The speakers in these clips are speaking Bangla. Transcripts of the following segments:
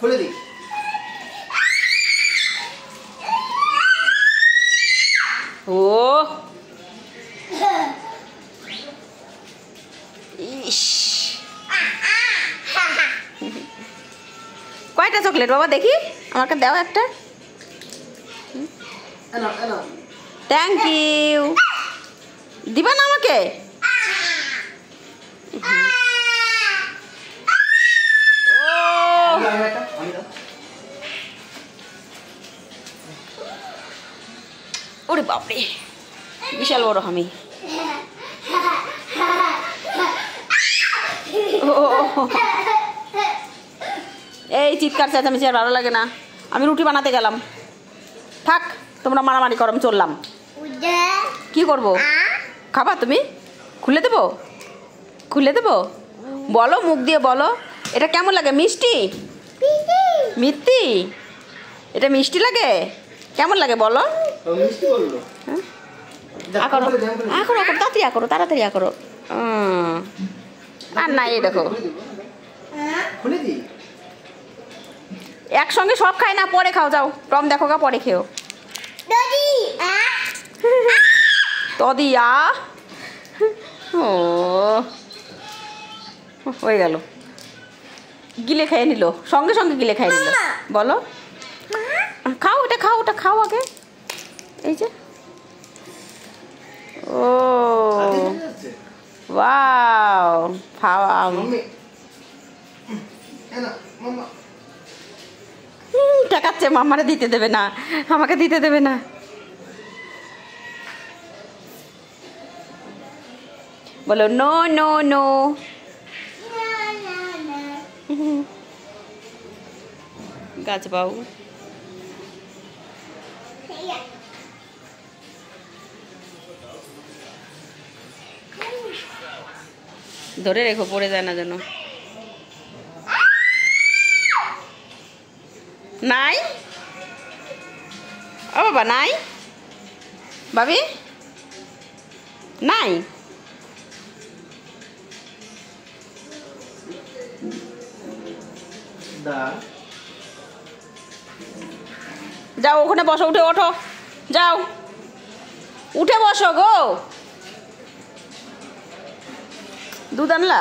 খুলে দি। ও ইস, কয়টা চকলেট বাবা দেখি, আমাকে দাও একটা। Thank you. দিবা না আমাকে? ওরে বাপরে, বিশাল বড় আমি। এই চিৎকার চেঁচামেচি আর ভালো লাগে না, আমি রুটি বানাতে গেলাম। থাক, তোমরা মারামারি করো, আমি চললাম। কি করব? খাবা তুমি? খুলে দেবো? খুলে দেবো? বলো, মুখ দিয়ে বলো। এটা কেমন লাগে? মিষ্টি? মিষ্টি? এটা মিষ্টি লাগে? কেমন লাগে বলো? তাড়াতাড়ি করো। আর না, এই দেখো, একসঙ্গে সব খাই না, পরে খাও। যাও, টম দেখো গা, পরে খেও। তদিয়া ও হয়ে গেল, গিলে খেয়ে নিল, সঙ্গে সঙ্গে গিলে খেয়ে নিল। বলো, খাও, এটা খাও, ওটা খাও আগে। এই যে, ও ওয়াও, খাওয়া। ঠেকাচ্ছে, মামারে দিতে দেবে না, আমাকে দিতে দেবে না। বলো নো নো নো। গাছ পাও, ধরে রেখো, পড়ে যায় না যেন। নাই ও বাবা, নাই বাবি, নাই। যাও ওখানে বসো, উঠে ওঠো, যাও উঠে বসো গো। দুধ আনলা?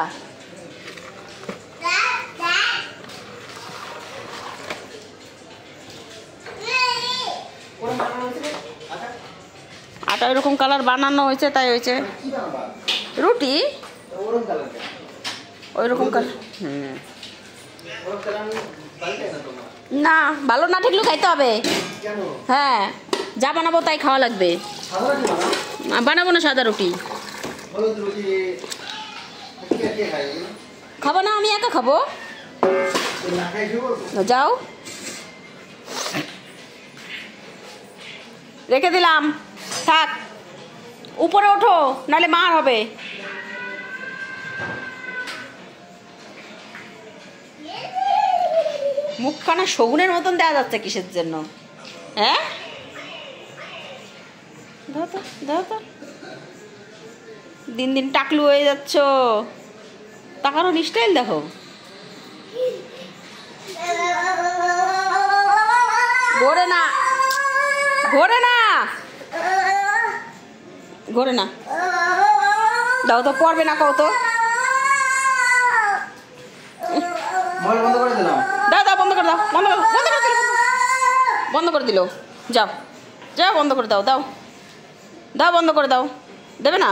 আটা এরকম কালার বানানো হয়েছে, তাই হয়েছে। রুটি ওই রকম কালার। না, ভালো না ঠেকলেও খাইতে হবে। হ্যাঁ, যা বানাবো তাই খাওয়া লাগবে। বানাবো না সাদা রুটি। খাবো না, আমি একা খাবো। যাও, রেখে দিলাম, থাক। উপরে ওঠো, নাহলে মার হবে। মুখখানা শগুনের মতন দেওয়া যাচ্ছে কিসের জন্য? হ্যাঁ, দাও তো, দাও তো। দিন দিন টাকলু হয়ে যাচ্ছ, তাকানোর স্টাইল দেখো। ঘোরে না, ঘোরে না, ঘোরে না। দাও তো, পড়বে না কত। দাও দাও, বন্ধ করে দাও, বন্ধ করে, বন্ধ করে দিল। যাও যাও, বন্ধ করে দাও, দাও দাও, বন্ধ করে দাও। দেবে না?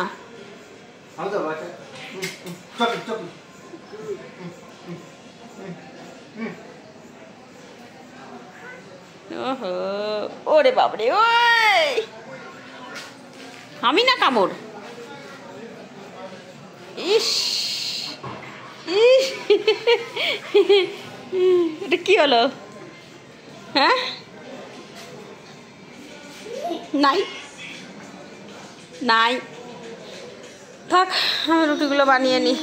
ওহো, ওরে বাবরে, ওই আমি না কামড়। ইস ইস, এটা কি হলো? হ্যাঁ, নাই নাই, থাক, আমি রুটিগুলো বানিয়ে নিই।